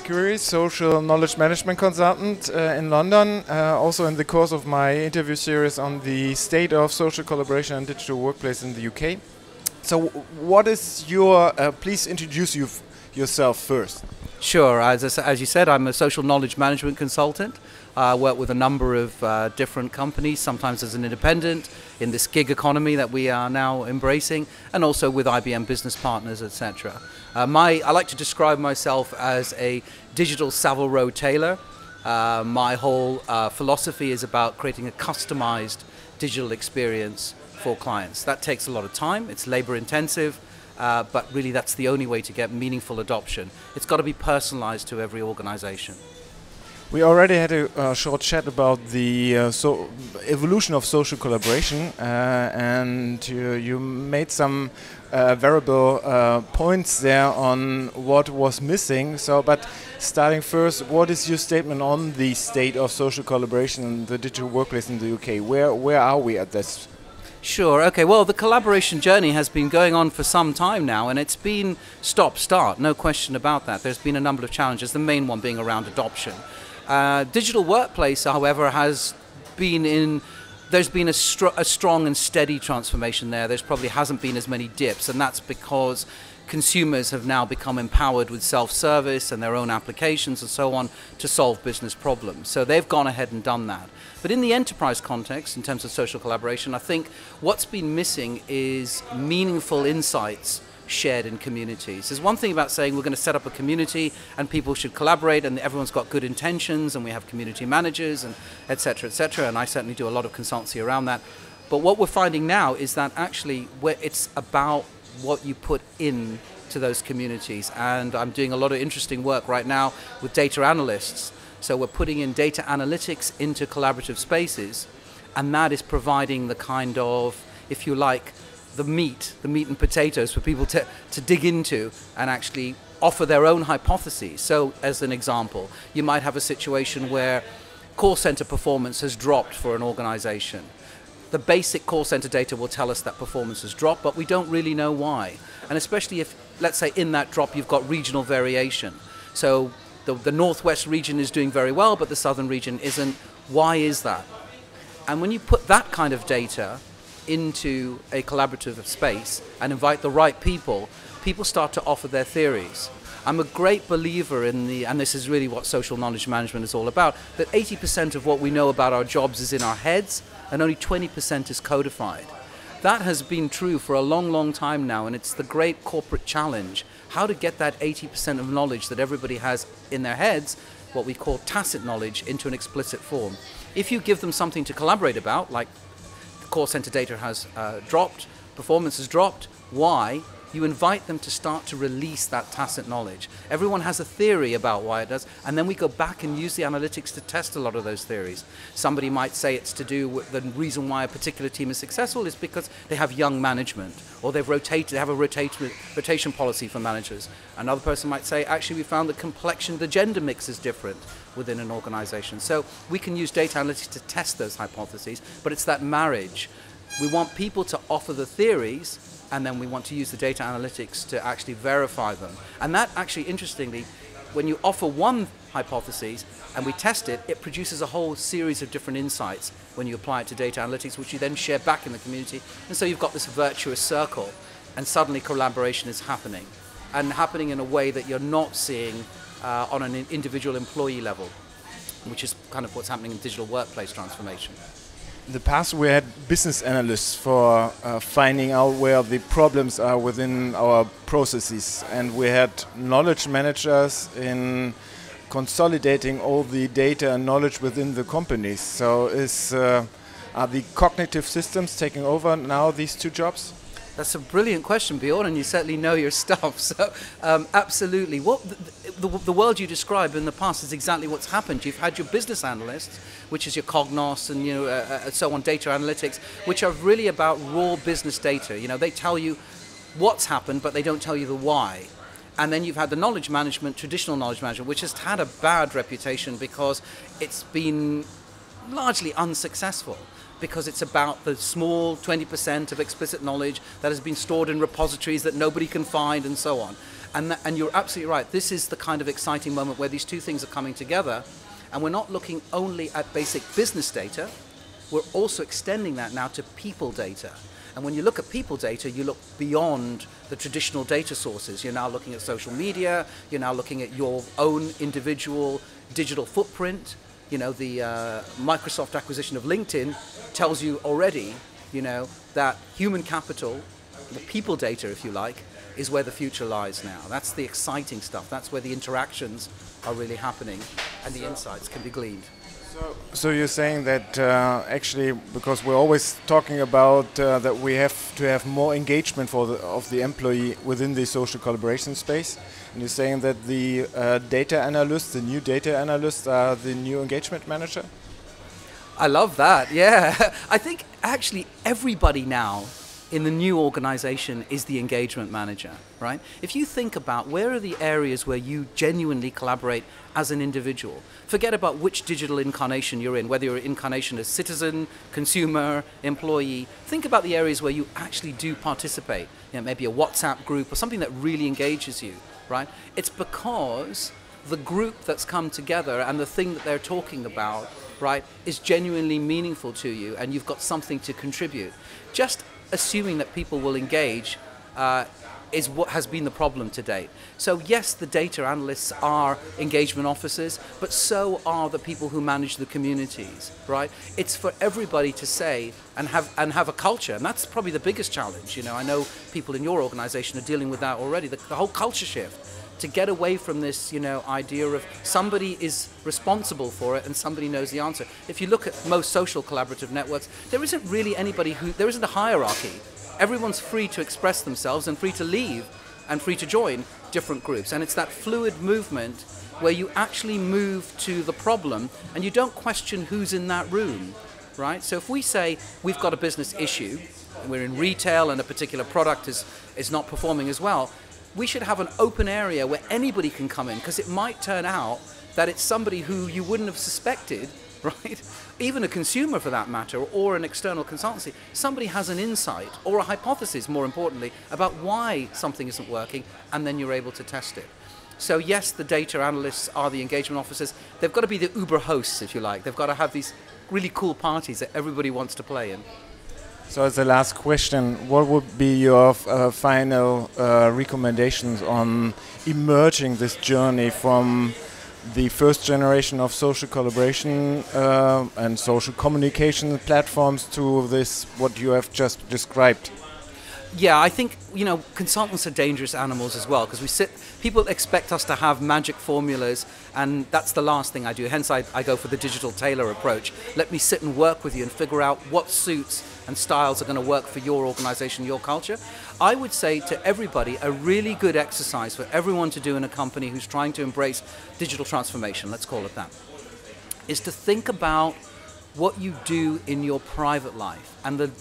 Pakkiri, social knowledge management consultant in London, also in the course of my interview series on the state of social collaboration and digital workplace in the UK. So what is your, please introduce yourself first. Sure, as you said, I'm a social knowledge management consultant. I work with a number of different companies, sometimes as an independent in this gig economy that we are now embracing, and also with IBM business partners, etc. I like to describe myself as a digital Savile Row tailor. My whole philosophy is about creating a customized digital experience for clients. That takes a lot of time, it's labor intensive, but really that's the only way to get meaningful adoption. It's got to be personalized to every organization. We already had a short chat about the evolution of social collaboration, and you made some variable points there on what was missing. But starting first, what is your statement on the state of social collaboration in the digital workplace in the UK? Where are we at this? Sure, okay, well the collaboration journey has been going on for some time now, and it's been stop-start, no question about that. There's been a number of challenges, the main one being around adoption. Digital workplace, however, there's been a strong and steady transformation there. There probably hasn't been as many dips, and that's because consumers have now become empowered with self-service and their own applications and so on to solve business problems. So they've gone ahead and done that. But in the enterprise context, in terms of social collaboration, I think what's been missing is meaningful insights shared in communities. There's one thing about saying we're going to set up a community and people should collaborate and everyone's got good intentions and we have community managers and etc., and I certainly do a lot of consultancy around that. But what we're finding now is that actually it's about what you put in to those communities, and I'm doing a lot of interesting work right now with data analysts. So we're putting in data analytics into collaborative spaces, and that is providing the kind of, if you like, the meat and potatoes for people to dig into and actually offer their own hypotheses. So as an example, you might have a situation where call center performance has dropped for an organization. The basic call center data will tell us that performance has dropped, but we don't really know why. And especially if, let's say, in that drop you've got regional variation. So the northwest region is doing very well, but the southern region isn't. Why is that? And when you put that kind of data into a collaborative space and invite the right people, people start to offer their theories. I'm a great believer in and this is really what social knowledge management is all about, that 80% of what we know about our jobs is in our heads and only 20% is codified. That has been true for a long, long time now, and it's the great corporate challenge, how to get that 80% of knowledge that everybody has in their heads, what we call tacit knowledge, into an explicit form. If you give them something to collaborate about, like the call center data has dropped, performance has dropped, why? You invite them to start to release that tacit knowledge. Everyone has a theory about why it does, and then we go back and use the analytics to test a lot of those theories. Somebody might say it's to do with the reason why a particular team is successful is because they have young management, or they have a rotation policy for managers. Another person might say, actually we found the complexion, the gender mix is different within an organization. So we can use data analytics to test those hypotheses, but it's that marriage. We want people to offer the theories, and then we want to use the data analytics to actually verify them. And that actually, interestingly, when you offer one hypothesis and we test it, it produces a whole series of different insights when you apply it to data analytics, which you then share back in the community. And so you've got this virtuous circle, and suddenly collaboration is happening, and happening in a way that you're not seeing on an individual employee level, which is kind of what's happening in digital workplace transformation. In the past we had business analysts for finding out where the problems are within our processes, and we had knowledge managers in consolidating all the data and knowledge within the companies. So are the cognitive systems taking over now these two jobs? That's a brilliant question, Bjorn, and you certainly know your stuff. So, absolutely. What the world you described in the past is exactly what's happened. You've had your business analysts, which is your Cognos and so on, data analytics, which are really about raw business data. They tell you what's happened, but they don't tell you the why. And then you've had the knowledge management, traditional knowledge management, which has had a bad reputation because it's been largely unsuccessful, because it's about the small 20% of explicit knowledge that has been stored in repositories that nobody can find and so on. And you're absolutely right. This is the kind of exciting moment where these two things are coming together, and we're not looking only at basic business data, we're also extending that now to people data. And when you look at people data, you look beyond the traditional data sources. You're now looking at social media, you're now looking at your own individual digital footprint. You know, the Microsoft acquisition of LinkedIn tells you already, you know, that human capital, the people data, if you like, is where the future lies now. That's the exciting stuff. That's where the interactions are really happening and the insights can be gleaned. So you're saying that actually, because we're always talking about that we have to have more engagement of the employee within the social collaboration space, and you're saying that the data analysts, the new data analysts, are the new engagement manager? I love that, yeah. I think actually everybody now in the new organization is the engagement manager, right? If you think about where are the areas where you genuinely collaborate as an individual, forget about which digital incarnation you're in, whether you're an incarnation as citizen, consumer, employee, think about the areas where you actually do participate, you know, maybe a WhatsApp group or something that really engages you, right? It's because the group that's come together and the thing that they're talking about, right, is genuinely meaningful to you and you've got something to contribute. Just assuming that people will engage is what has been the problem to date. So yes, the data analysts are engagement officers, but so are the people who manage the communities, right? It's for everybody to say and have a culture, and that's probably the biggest challenge. You know, I know people in your organization are dealing with that already, the whole culture shift, to get away from this, you know, idea of somebody is responsible for it and somebody knows the answer. If you look at most social collaborative networks, there isn't really anybody there isn't a hierarchy. Everyone's free to express themselves and free to leave and free to join different groups. And it's that fluid movement where you actually move to the problem and you don't question who's in that room, right? So if we say we've got a business issue, and we're in retail and a particular product is not performing as well, we should have an open area where anybody can come in, because it might turn out that it's somebody who you wouldn't have suspected, right? Even a consumer for that matter, or an external consultancy. Somebody has an insight or a hypothesis, more importantly, about why something isn't working, and then you're able to test it. So yes, the data analysts are the engagement officers. They've got to be the Uber hosts, if you like. They've got to have these really cool parties that everybody wants to play in. So as the last question, what would be your final recommendations on emerging this journey from the first generation of social collaboration and social communication platforms to this, what you have just described? Yeah, I think, you know, consultants are dangerous animals as well, because people expect us to have magic formulas, and that's the last thing I do. Hence, I go for the digital tailor approach. Let me sit and work with you and figure out what suits and styles are going to work for your organization, your culture. I would say to everybody, a really good exercise for everyone to do in a company who's trying to embrace digital transformation, let's call it that, is to think about what you do in your private life and the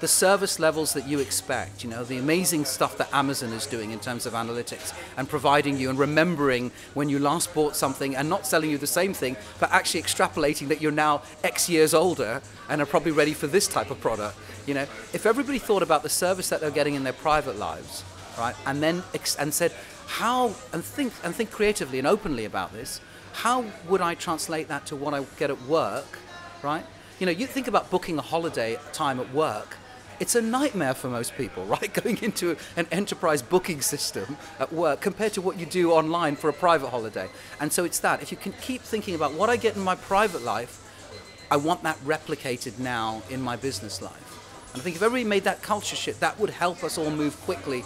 service levels that you expect, you know, the amazing stuff that Amazon is doing in terms of analytics and providing you and remembering when you last bought something and not selling you the same thing, but actually extrapolating that you're now X years older and are probably ready for this type of product. You know, if everybody thought about the service that they're getting in their private lives, right, and then said how, and think creatively and openly about this, how would I translate that to what I get at work, right? You know, you think about booking a holiday time at work. It's a nightmare for most people, right? Going into an enterprise booking system at work compared to what you do online for a private holiday. And so it's that. If you can keep thinking about what I get in my private life, I want that replicated now in my business life. And I think if everybody made that culture shift, that would help us all move quickly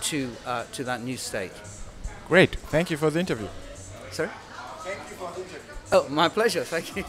to that new state. Great. Thank you for the interview. Sorry? Thank you for the interview. Oh, my pleasure. Thank you.